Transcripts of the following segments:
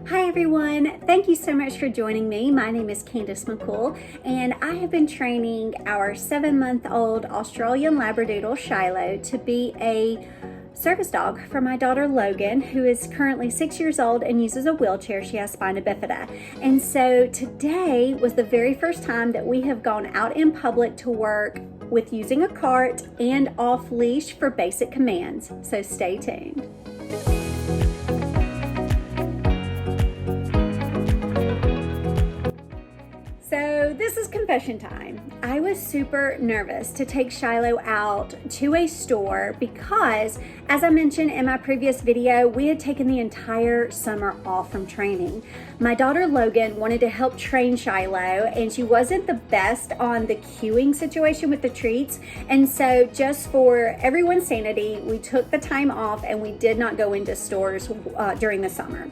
Hi everyone, thank you so much for joining me. My name is Candace McCool and I have been training our 7-month-old Australian Labradoodle Shiloh to be a service dog for my daughter Logan, who is currently 6 years old and uses a wheelchair. She has spina bifida. And so today was the very first time that we have gone out in public to work with using a cart and off leash for basic commands. So stay tuned. So this is confession time. I was super nervous to take Shiloh out to a store because, as I mentioned in my previous video, we had taken the entire summer off from training. My daughter Logan wanted to help train Shiloh and she wasn't the best on the cueing situation with the treats. And so just for everyone's sanity, we took the time off and we did not go into stores during the summer.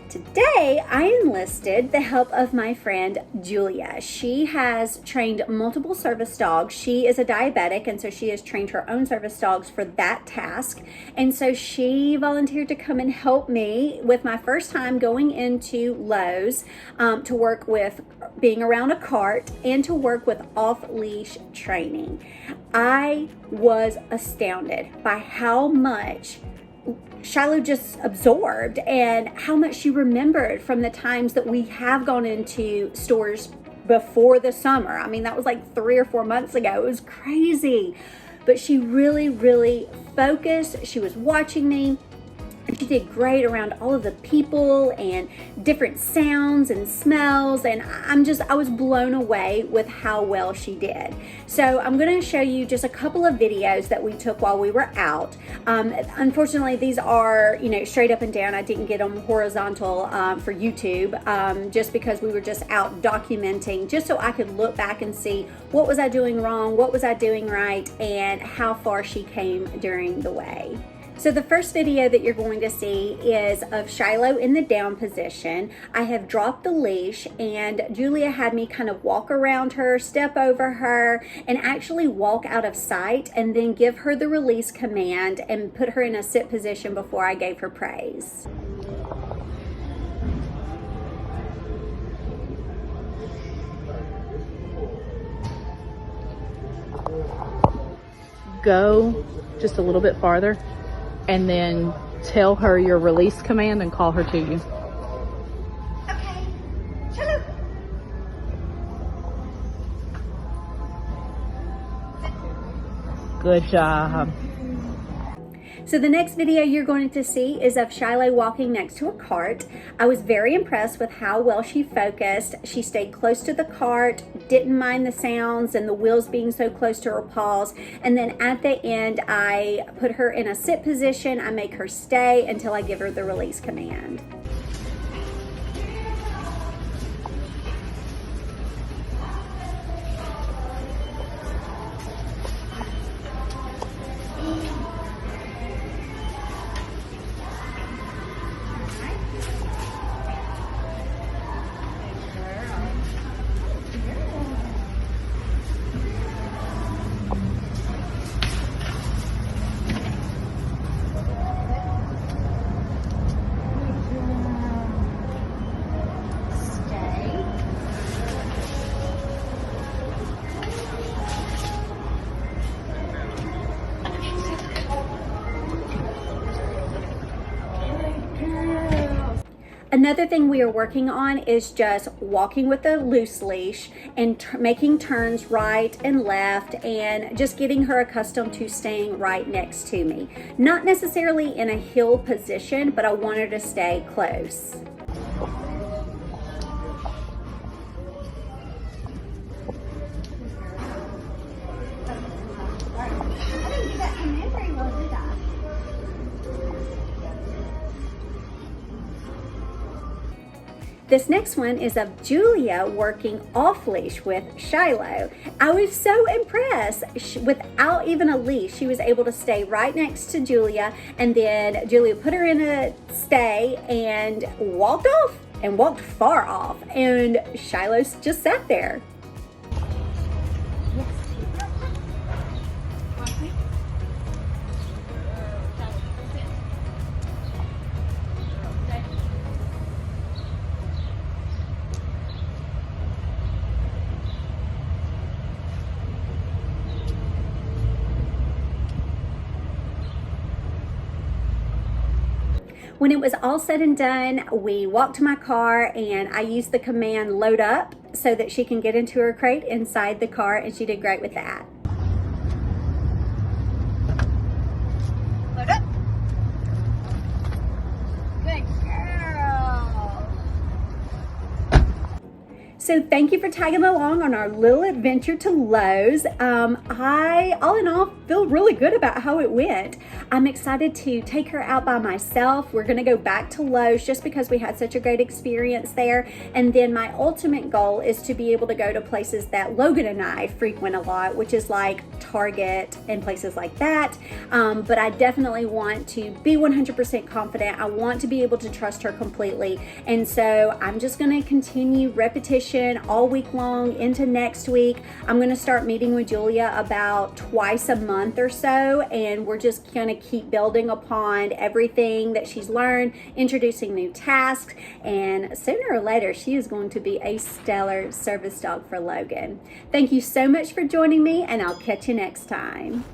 Today, I enlisted the help of my friend Julia. She has trained multiple service dogs. She is a diabetic, and so she has trained her own service dogs for that task. And so she volunteered to come and help me with my first time going into Lowe's to work with being around a cart and to work with off-leash training. I was astounded by how much Shiloh just absorbed and how much she remembered from the times that we have gone into stores before the summer. I mean, that was like 3 or 4 months ago. It was crazy. But she really focused. She was watching me. She did great around all of the people and different sounds and smells, and I was blown away with how well she did. So I'm going to show you just a couple of videos that we took while we were out. Unfortunately, these are, straight up and down. I didn't get them horizontal for YouTube just because we were just out documenting, just so I could look back and see what was I doing wrong, what was I doing right, and how far she came during the way. So the first video that you're going to see is of Shiloh in the down position. I have dropped the leash and Julia had me kind of walk around her, step over her, and actually walk out of sight and then give her the release command and put her in a sit position before I gave her praise. Go just a little bit farther and then tell her your release command and call her to you. Okay, Shiloh. Good job. So the next video you're going to see is of Shiloh walking next to a cart. I was very impressed with how well she focused. She stayed close to the cart, didn't mind the sounds and the wheels being so close to her paws. And then at the end, I put her in a sit position. I make her stay until I give her the release command. Another thing we are working on is just walking with a loose leash and making turns right and left and just getting her accustomed to staying right next to me. Not necessarily in a heel position, but I want her to stay close. This next one is of Julia working off leash with Shiloh. I was so impressed. Without even a leash, she was able to stay right next to Julia, and then Julia put her in a stay and walked off and walked far off, and Shiloh just sat there. When it was all said and done, we walked to my car and I used the command load up so that she can get into her crate inside the car, and she did great with that. Load up. Good girl. So thank you for tagging along on our little adventure to Lowe's. I, all in all, feel really good about how it went. I'm excited to take her out by myself. We're gonna go back to Lowe's just because we had such a great experience there. And then my ultimate goal is to be able to go to places that Logan and I frequent a lot, which is like Target and places like that. But I definitely want to be 100% confident. I want to be able to trust her completely. And so I'm just gonna continue repetition all week long into next week. I'm going to start meeting with Julia about twice a month or so, and we're just going to keep building upon everything that she's learned, introducing new tasks, and sooner or later she is going to be a stellar service dog for Logan. Thank you so much for joining me, and I'll catch you next time.